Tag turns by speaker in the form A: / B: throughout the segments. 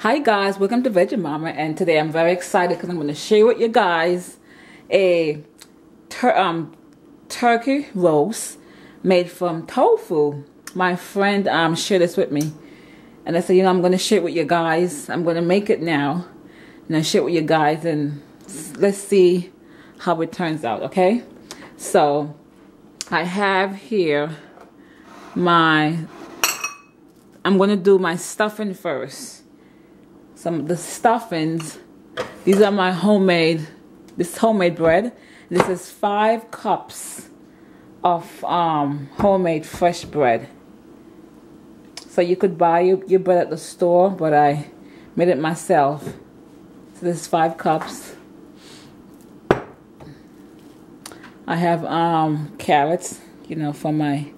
A: Hi guys, welcome to Veggie Mama, and today I'm very excited because I'm going to share with you guys a turkey roast made from tofu. My friend shared this with me, and I said, I'm going to share it with you guys. I'm going to make it now and I'll share it with you guys, and let's see how it turns out. Okay, so I have here I'm going to do my stuffing first. Some of the stuffings, these are my homemade bread. This is 5 cups of homemade fresh bread. So you could buy your bread at the store, but I made it myself. So this is 5 cups. I have carrots, for my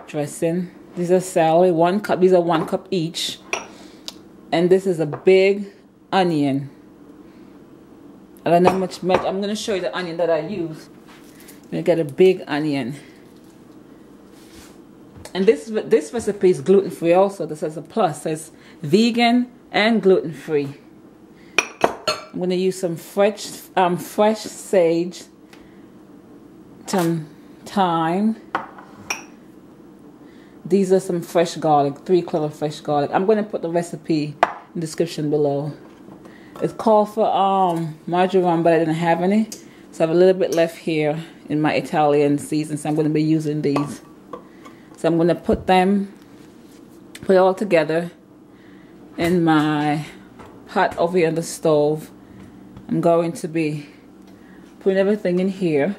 A: dressing. These are celery, 1 cup. These are 1 cup each. And this is a big onion. I don't know much. I'm going to show you the onion that I use. I'm going to get a big onion. And this recipe is gluten-free also. This is a plus. It says vegan and gluten-free. I'm going to use some fresh sage, some thyme. These are some fresh garlic, 3 cloves of fresh garlic. I'm going to put the recipe in the description below. It's called for marjoram, but I didn't have any. So I have a little bit left here in my Italian season, so I'm going to be using these. So I'm going to put it all together in my pot over here on the stove. I'm going to be putting everything in here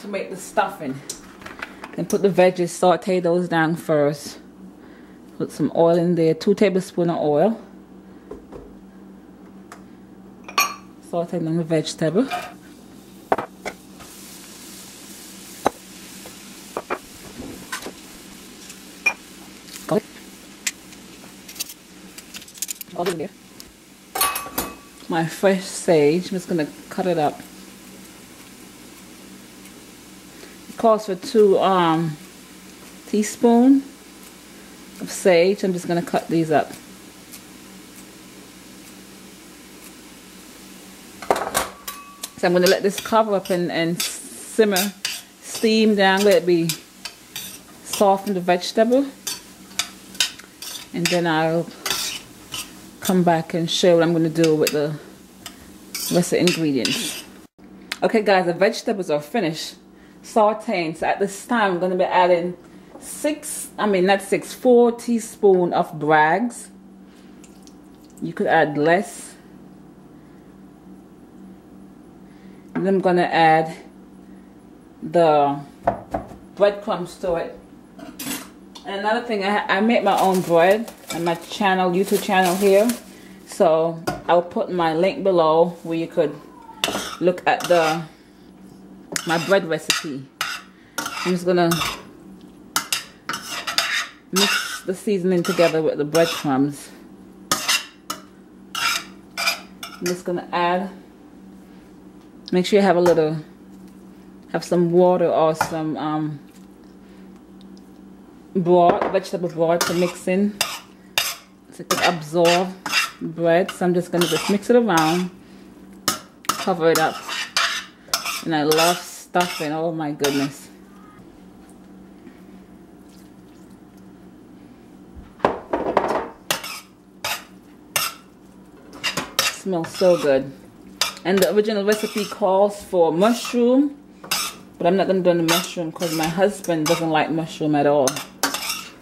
A: to make the stuffing. And put the veggies, saute those down first. Put some oil in there, 2 tablespoons of oil. Saute down the vegetable. All in there. My fresh sage, I'm just going to cut it up. Calls for 2 teaspoons of sage. I'm just going to cut these up. So I'm going to let this cover up and simmer, steam down, let it be soften the vegetable, and then I'll come back and show what I'm going to do with the rest of the ingredients. Okay guys, the vegetables are finished sauteing. So at this time I'm going to be adding 4 teaspoons of Bragg's. You could add less. And then I'm going to add the breadcrumbs to it. And another thing, I make my own bread on my channel, YouTube channel here. So I'll put my link below where you could look at my bread recipe. I'm just gonna mix the seasoning together with the breadcrumbs. I'm just gonna make sure you have some water or some vegetable broth to mix in so it can absorb the bread. So I'm just gonna mix it around, cover it up. And I love stuffing, oh my goodness. Smells so good. And the original recipe calls for mushroom, but I'm not going to do the mushroom because my husband doesn't like mushroom at all.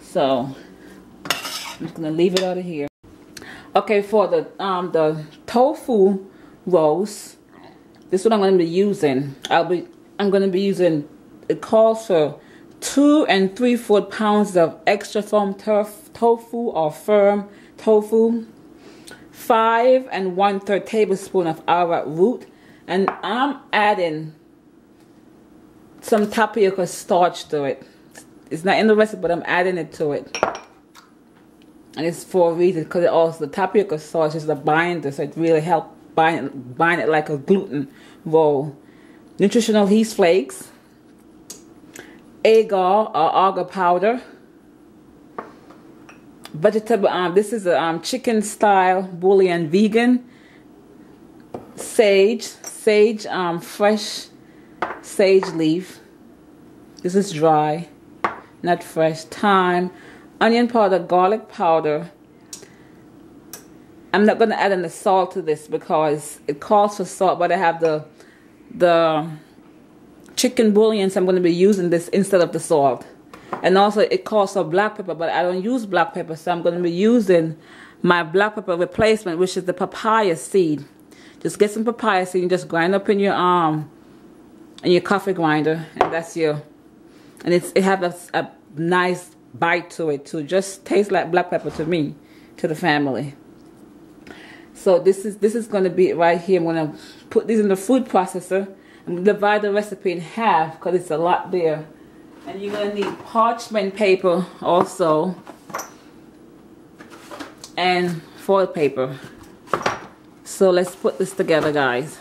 A: So I'm just going to leave it out of here. Okay, for the tofu roast, this is what I'm going to be using. I'm going to be using, it calls for 2 3/4 pounds of extra firm tofu or firm tofu, 5 1/3 tablespoons of arrowroot, and I'm adding some tapioca starch to it. It's not in the recipe, but I'm adding it to it. And it's for a reason, because the tapioca starch is the binder, so it really helps bind it like a gluten roll. Nutritional yeast flakes, agar or agar powder, vegetable. This is a chicken style bouillon, vegan. Sage, fresh sage leaf. This is dry, not fresh. Thyme, onion powder, garlic powder. I'm not going to add any salt to this because it calls for salt, but I have the chicken bouillon, so I'm going to be using this instead of the salt. And also it calls for black pepper, but I don't use black pepper, so I'm going to be using my black pepper replacement, which is the papaya seed. Just get some papaya seed and just grind up in your coffee grinder, and that's your. And it has a nice bite to it too. Just tastes like black pepper to me, to the family. So this is going to be right here. I'm going to put these in the food processor and divide the recipe in half because it's a lot there. And you're going to need parchment paper also, and foil paper. So let's put this together, guys.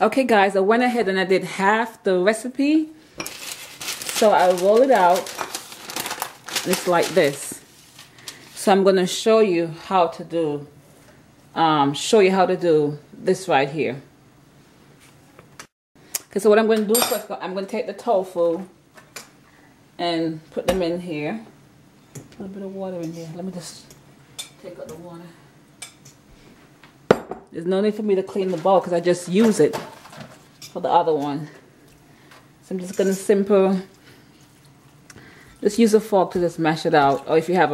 A: Okay, guys, I went ahead and I did half the recipe. So I roll it out. It's like this. So I'm going to show you how to do this right here. Okay, so what I'm going to do first, I'm going to take the tofu and put them in here. A little bit of water in here. Let me just take out the water. There's no need for me to clean the bowl because I just use it for the other one. So I'm just going to just use a fork to just mash it out. Or if you have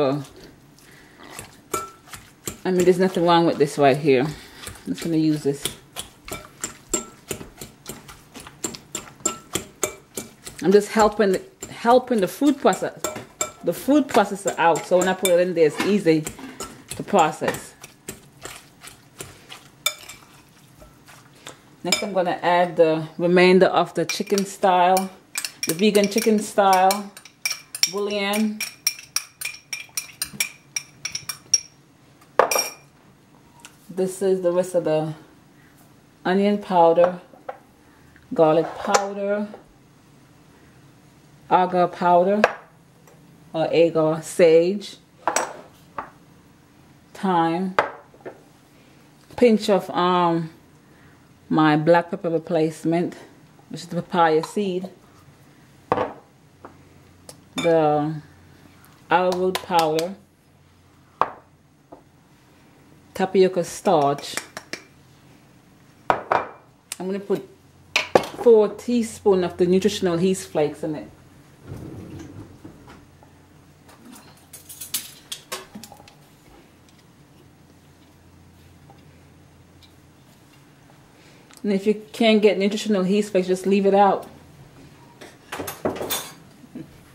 A: there's nothing wrong with this right here. I'm just going to use this. I'm just helping the food processor out. So when I put it in there, it's easy to process. Next, I'm going to add the remainder of the vegan chicken style bouillon. This is the rest of the onion powder, garlic powder, agar powder, or agar, sage, thyme, pinch of my black pepper replacement, which is the papaya seed, the arrowroot powder, tapioca starch. I'm going to put 4 teaspoons of the nutritional yeast flakes in it. And if you can't get nutritional yeast flakes, just leave it out.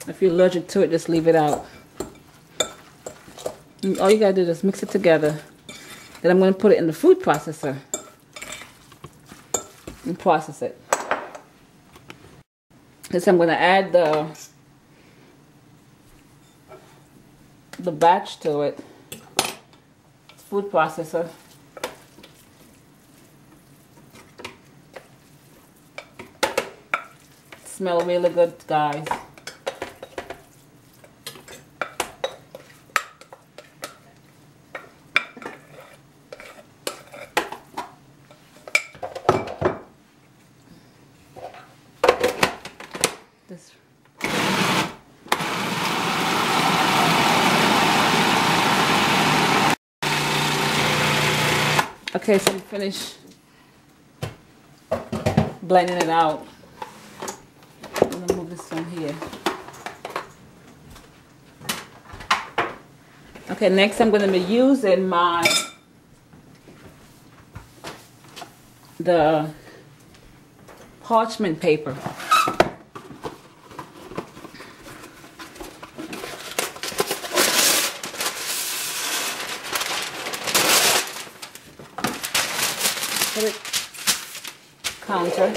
A: If you're allergic to it, just leave it out. And all you gotta do is just mix it together. Then I'm gonna put it in the food processor and process it. Next, I'm gonna add the batch to it. Food processor. Smell really good, guys. Okay, so I'm finished blending it out. I'm gonna move this from here. Okay, next I'm gonna be using the parchment paper. Put it counter.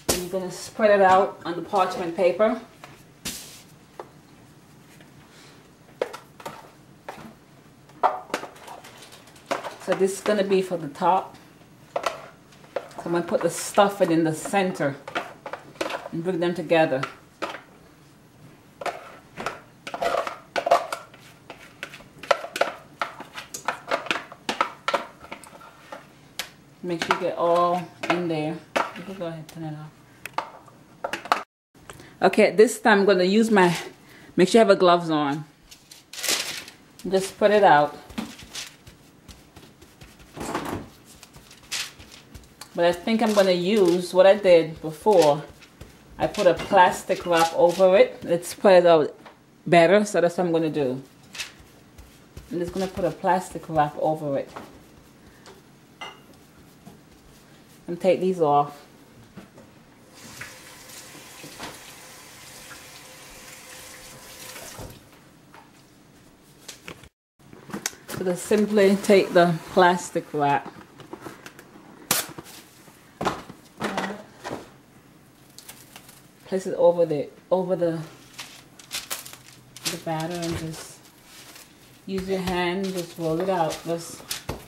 A: And you're going to spread it out on the parchment paper. So this is going to be for the top. So I'm going to put the stuffing in the center. and bring them together. Make sure you get all in there. You can go ahead and turn it off. Okay, this time I'm going to use my, make sure you have your gloves on. Just spread it out. But I think I'm going to use what I did before. I put a plastic wrap over it. Let's spread it out better, so that's what I'm going to do. I'm just going to put a plastic wrap over it. And take these off. So just simply take the plastic wrap. Place it over the batter and just use your hand, just roll it out, just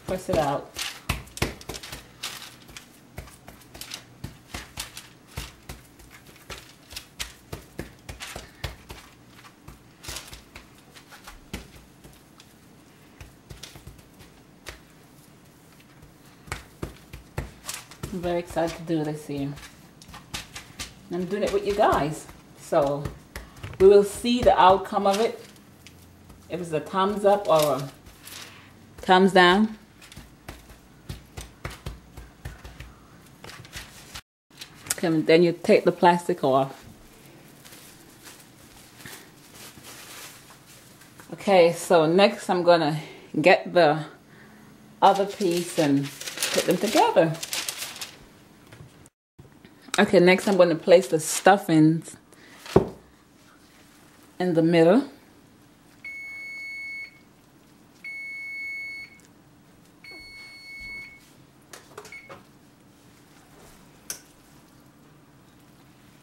A: press it out. I'm very excited to do this here. I'm doing it with you guys. So we will see the outcome of it. If it's a thumbs up or a thumbs down. Okay, and then you take the plastic off. Okay, so next I'm gonna get the other piece and put them together. Okay, next I'm going to place the stuffings in the middle.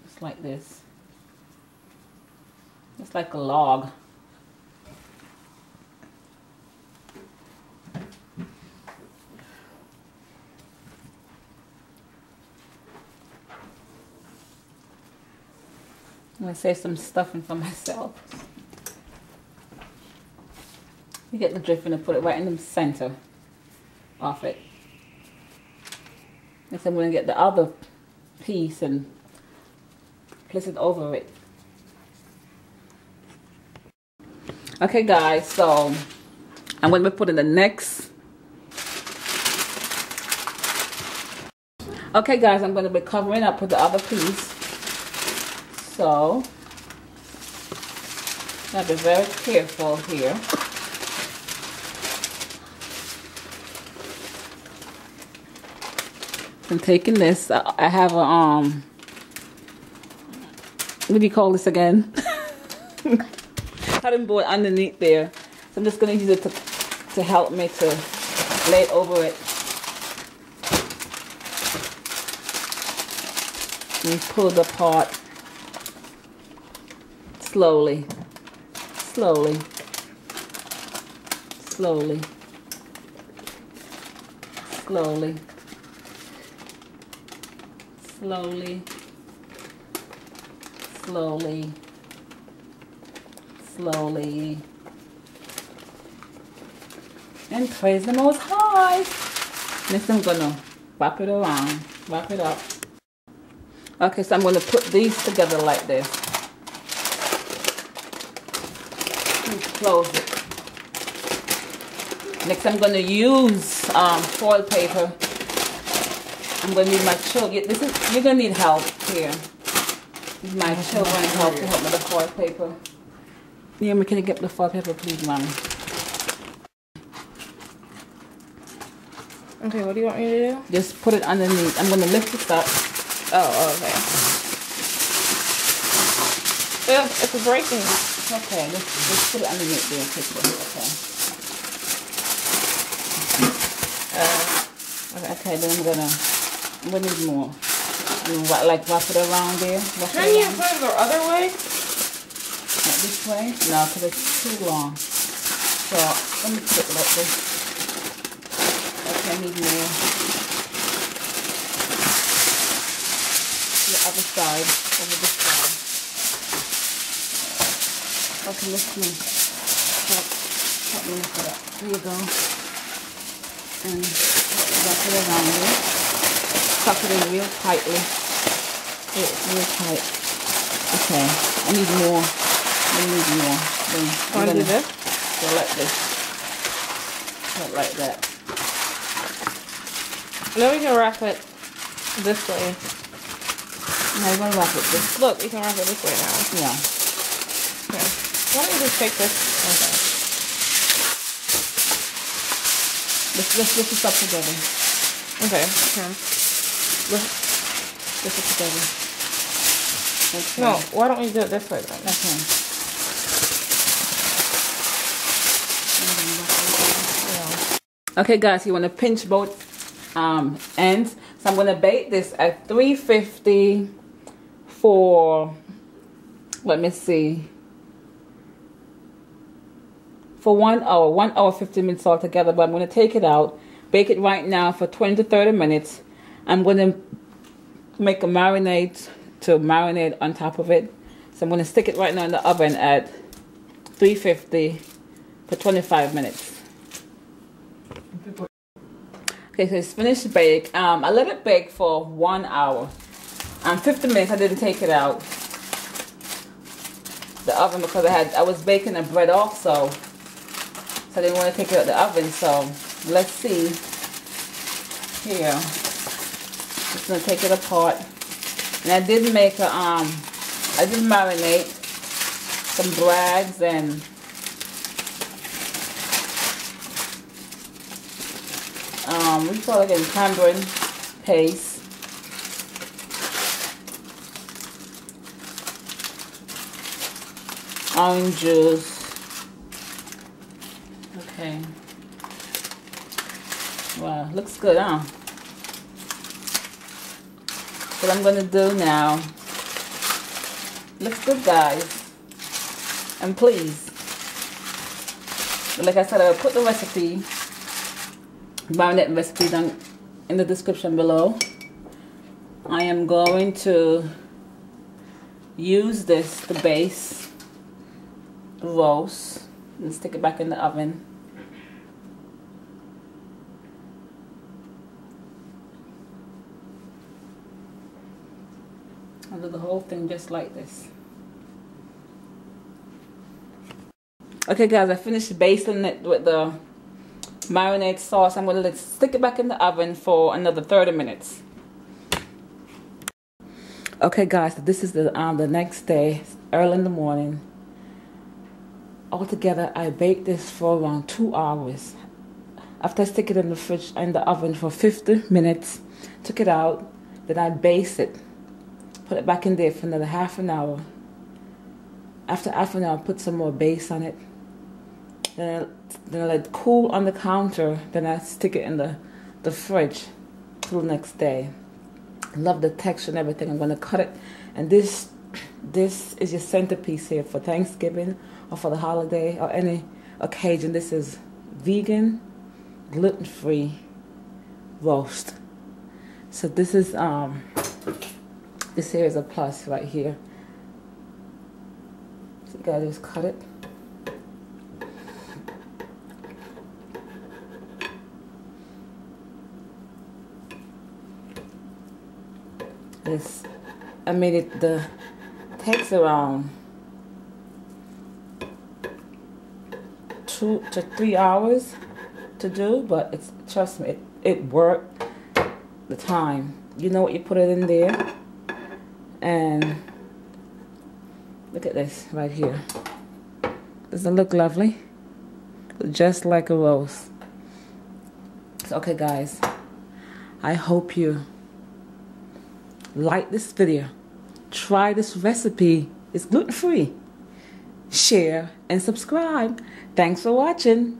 A: Just like this. It's like a log. I'm going to save some stuffing for myself. You get the drift and put it right in the center of it. Next I'm going to get the other piece and place it over it. Okay guys, so I'm going to be putting the next. Okay guys, I'm going to be covering up with the other piece. So, I have to be very careful here. I'm taking this. I have a what do you call this again? Cutting board underneath there. So I'm just going to use it to help me to lay it over it. And pull it apart. Slowly, slowly, slowly, slowly, slowly, slowly, slowly, and praise the Most High. Next I'm gonna wrap it around, wrap it up. Okay, so I'm gonna put these together like this. Close it. Next I'm going to use foil paper. I'm going to need my children. You're going to need help here. Need my children help to help with the foil paper. Yeah, can you get the foil paper please, Mommy?
B: Okay, what do you want me to do?
A: Just put it underneath. I'm going to lift this up.
B: Oh, okay. Ugh, it's breaking.
A: Okay, let's put it underneath there quickly. Okay. Okay, then I'm gonna need more. Like wrap it around there.
B: Can you put it the other way?
A: Not this way? No, because it's too long. So let me put it like this. Okay, I need more. Yeah, other side, over this side. Okay, let's see. Help me look at that. There you go. And wrap it around it. Tuck it in real tightly. Real tight. Okay, I need more. I need more. Then
B: want to do this?
A: Go like this. Not like that.
B: Then we can wrap it this way.
A: Now you're gonna wrap it this.
B: Look, you can wrap it this way now.
A: Yeah.
B: Okay. Why don't you just take this? Okay.
A: Let's lift this up together.
B: Okay. Okay.
A: Lift it together. Okay.
B: No, why don't we do it this way then?
A: Okay. Okay, guys, you want to pinch both ends. So I'm going to bake this at 350 for, let me see, for 1 hour, 1 hour 15 minutes altogether. But I'm going to take it out, bake it right now for 20 to 30 minutes. I'm going to make a marinade to marinate on top of it. So I'm going to stick it right now in the oven at 350 for 25 minutes. Okay, so it's finished bake. I let it bake for 1 hour. 50 minutes I didn't take it out the oven because I was baking a bread also. So I didn't want to take it out of the oven. So let's see here. Just gonna take it apart. And I did make a I did marinate some breads and we call it in tamarind paste. Orange juice. Okay. Wow, looks good, huh? What I'm gonna do now. Looks good, guys. And please, like I said, I'll put the recipe, marinade recipe down in the description below. I am going to use this to base the roast and stick it back in the oven. I'll do the whole thing just like this. Okay, guys, I finished basting it with the marinade sauce. I'm going to stick it back in the oven for another 30 minutes. Okay, guys, so this is the next day, early in the morning. Altogether, I baked this for around 2 hours. After I stick it in the fridge, in the oven for 50 minutes, took it out, then I based it. Put it back in there for another half an hour. After half an hour, put some more base on it. Then I let it cool on the counter. Then I stick it in the fridge till the next day. Love the texture and everything. I'm going to cut it. And this is your centerpiece here for Thanksgiving or for the holiday or any occasion. This is vegan, gluten-free roast. So this is this here is a plus right here. So you gotta just cut it. This, I made it, takes around 2 to 3 hours to do, but trust me, it worked. The time, you know what you put it in there. And look at this right here. Doesn't it look lovely? Just like a roast. So, okay, guys, I hope you like this video. Try this recipe. It's gluten-free. Share and subscribe. Thanks for watching.